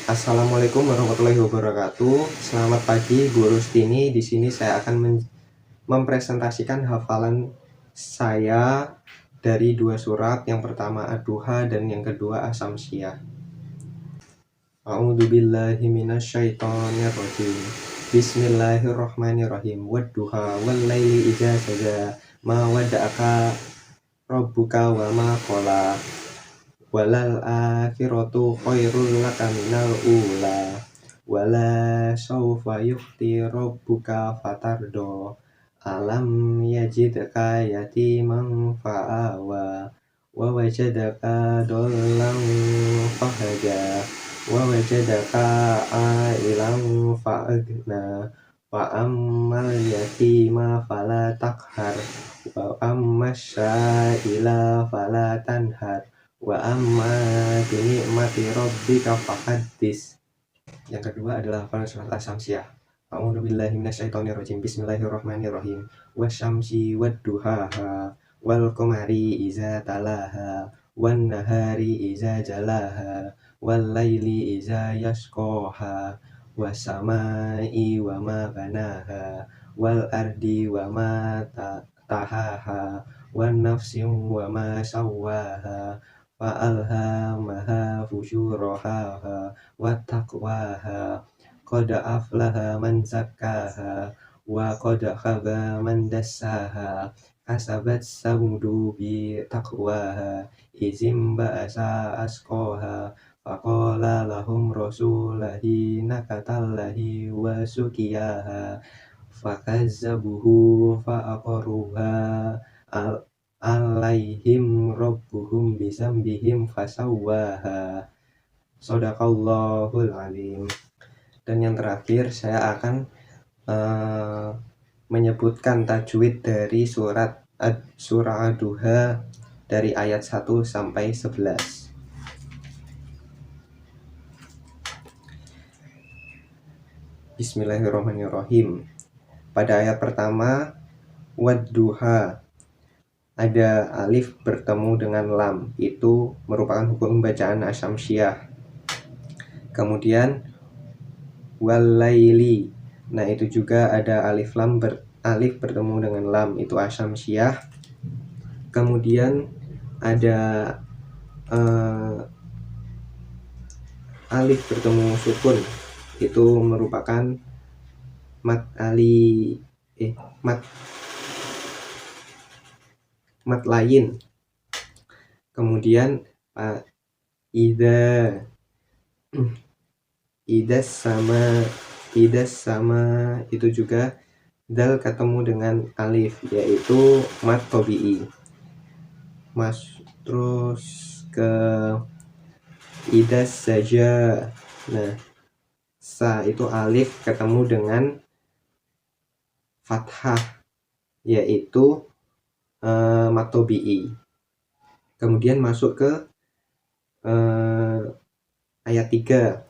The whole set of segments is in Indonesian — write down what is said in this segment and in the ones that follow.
Assalamualaikum warahmatullahi wabarakatuh. Selamat pagi, Bu Rustini. Di sini saya akan mempresentasikan hafalan saya dari dua surat. Yang pertama Ad-Duha dan yang kedua As-Samsiyah. A'udzubillahi minasyaitonirrajim. Bismillahirrahmanirrahim. Wad-duha wal-laili idza saja. Ma wadda'aka rabbuka wa ma qala. Walal akhiratu khairul laka minal ula. Wala sawfa yukhti rabbuka fatardo. Alam yajidka yatiman fa'awa. Wa wajadaka dollan fahada. Wa wajadaka ailan fa'agna. Wa ammal yatima fala takhar. Wa ammas sa'ila fala tanhar. Wa amma binikmati rabbika fahaddits. Yang kedua adalah hafalan surat As-Samsiyah. A'udzubillahi minasyaitonirrajim. Bismillahirrahmanirrahim. Wasyamsi wadduhaha wal qamari iza talaha wan nahari iza jalaha wal laili iza yasqaha wasamai wa ma banaha wal ardi wa ma tahaha wan nafsin wa ma sawwaha fa'alhamaha fujuraha wa taqwaha qad aflaha man zakkaha wa qad khaba man dassaha kasabat samudu bi taqwaha izim ba'asa asqaha faqala lahum rasulahi nakatallahi wa sukiyaha fakazzabuhu fa'aqaruha alaihim rabbuhum bisambihim fasawwaha. Shadaqallahul alim. Dan yang terakhir saya akan menyebutkan tajwid dari surah Ad-Duha dari ayat 1 sampai 11. Bismillahirrahmanirrahim. Pada ayat pertama Wad-duha ada alif bertemu dengan lam, itu merupakan hukum bacaan As-Samsiyah. Kemudian wal-laili, nah itu juga ada alif bertemu dengan lam, itu As-Samsiyah. Kemudian ada alif bertemu sukun, itu merupakan mat lain. Kemudian idas sama itu juga dal ketemu dengan alif, yaitu mat tabi'i. Terus ke idas saja, nah sa itu alif ketemu dengan fathah, yaitu mat tabi'i. Kemudian masuk ke ayat 3.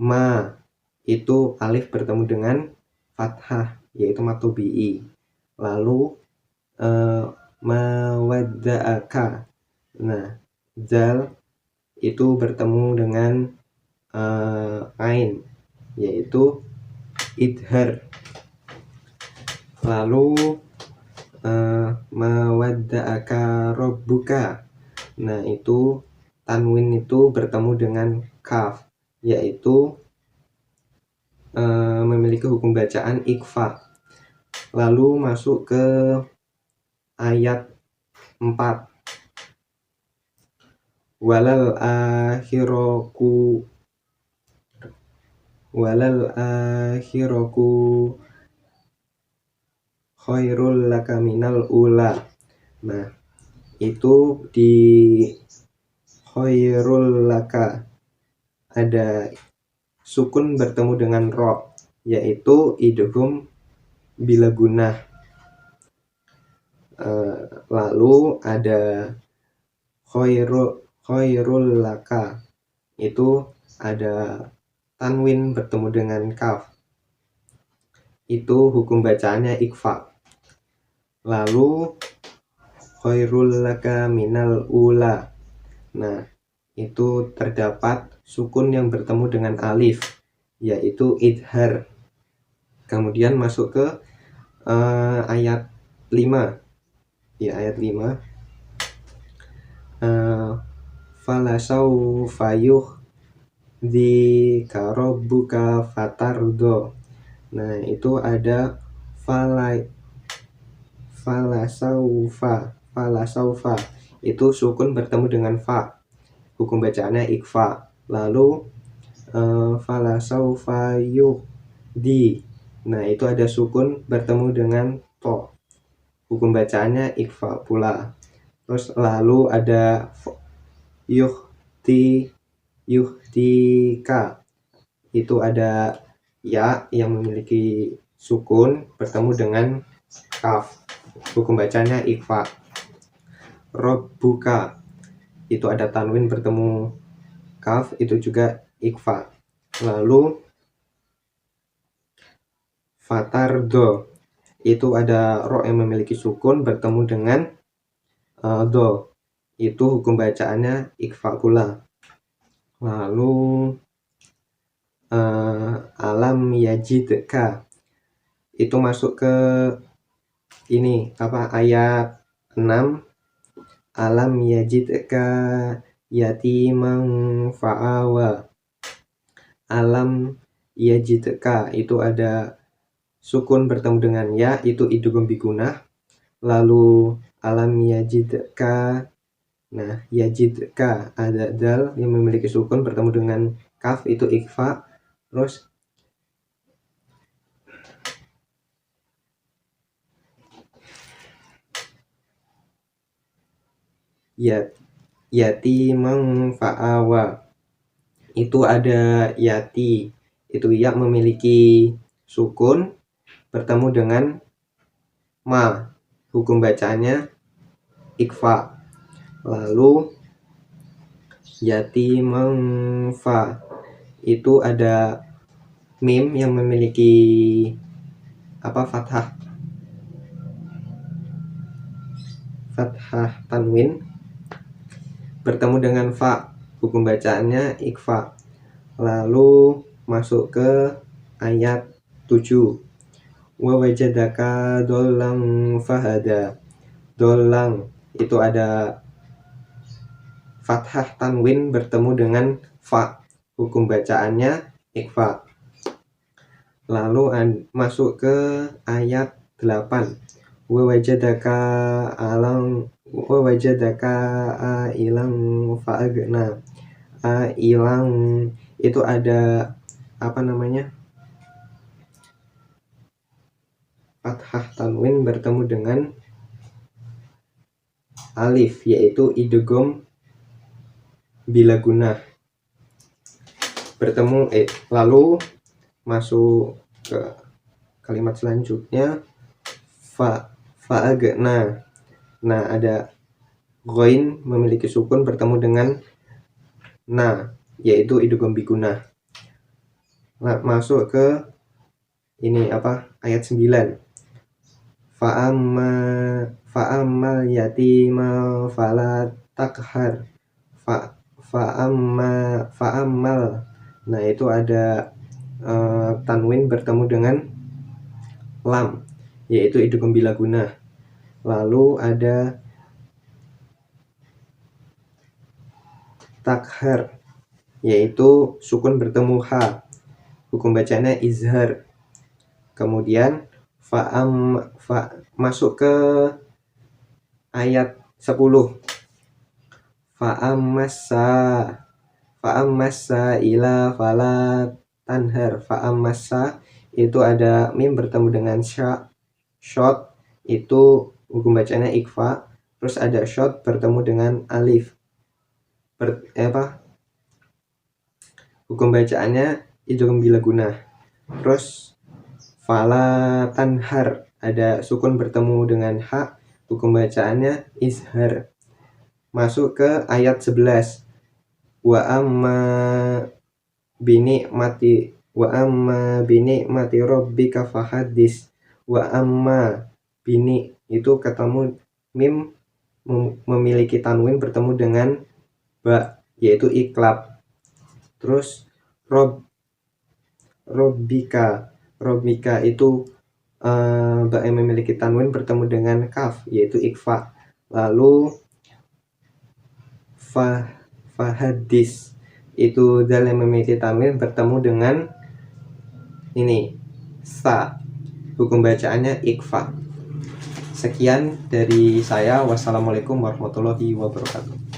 Ma itu alif bertemu dengan fathah, yaitu mat tabi'i. Lalu mawadda'aka, nah zal itu bertemu dengan ain, yaitu idhar. Lalu mawadda'aka rabbuka, nah itu tanwin itu bertemu dengan kaf, yaitu memiliki hukum bacaan ikhfa. Lalu masuk ke ayat 4. Walal akhiraku khairul laka minal ula. Nah itu di khairul laka ada sukun bertemu dengan ro, yaitu idgham bila gunnah. Lalu ada khairul laka, itu ada tanwin bertemu dengan kaf, itu hukum bacaannya ikhfa. Lalu khairul laka minal ula, nah itu terdapat sukun yang bertemu dengan alif, yaitu idhar. Kemudian masuk ke ayat 5. Ya, ayat 5. Falasaufa yuhdika rabbuka fatardo. Nah, itu ada falasaufa itu sukun bertemu dengan fa, hukum bacaannya ikfa. Lalu falasaufa yuhdi, nah itu ada sukun bertemu dengan to, hukum bacaannya ikfa pula. Terus lalu ada yuhdika, itu ada ya yang memiliki sukun bertemu dengan kaf, hukum bacanya ikfa. Robbuka, itu ada tanwin bertemu kaf, itu juga ikfa. Lalu fatardo, itu ada ro yang memiliki sukun bertemu dengan do, itu hukum bacaannya ikfa pula. Lalu alam yajidka, itu masuk ke ini ayat 6. Alam yajidka yatiman fa'awa. Alam yajidka, itu ada sukun bertemu dengan ya, itu idgham bigunah. Lalu alam yajidka, nah yajidka ada dal yang memiliki sukun bertemu dengan kaf, itu ikfa. Terus yatimang fa'awa, itu ada yati, itu ya memiliki sukun bertemu dengan ma, hukum bacaannya ikfa. Lalu yatimang fa, itu ada mim yang memiliki fathah tanwin bertemu dengan fa, hukum bacaannya ikfa. Lalu masuk ke ayat 7. Wa wajadaka dollang fahada. Dollang, itu ada fathah tanwin bertemu dengan fa, hukum bacaannya ikfa. Lalu masuk ke ayat 8. Wa wajadaka ailang fa'agna. Ailang, itu ada fathah tanwin bertemu dengan alif, yaitu idgham bila gunah bertemu lalu masuk ke kalimat selanjutnya fa'agna. Nah, ada ghain memiliki sukun bertemu dengan na, yaitu idgham bigunah. Nah, masuk ke ini ayat 9. Fa'ammal yatima fala takhar. Fa'ammal, nah itu ada tanwin bertemu dengan lam, yaitu idgham bila gunah. Lalu ada takhar, yaitu sukun bertemu ha, hukum bacanya izhar. Kemudian masuk ke ayat 10. Fa'ammasa ila fala tanhar. Fa'ammasa, itu ada mim bertemu dengan shot, itu hukum bacanya ikfa. Terus ada shot bertemu dengan alif, hukum bacaannya idgham bila gunah. Terus fala tanhar, ada sukun bertemu dengan ha, hukum bacaannya izhar. Masuk ke ayat 11. Wa amma binikmati rabbika fahadis. Wa amma bini, itu ketemu mim memiliki tanwin bertemu dengan ba, yaitu iklab. Terus Robika itu ba yang memiliki tanwin bertemu dengan kaf, yaitu ikfa. Lalu Fahadis itu dal yang memiliki tanwin bertemu dengan ini sa, hukum bacaannya ikfa. Sekian dari saya. Wassalamualaikum warahmatullahi wabarakatuh.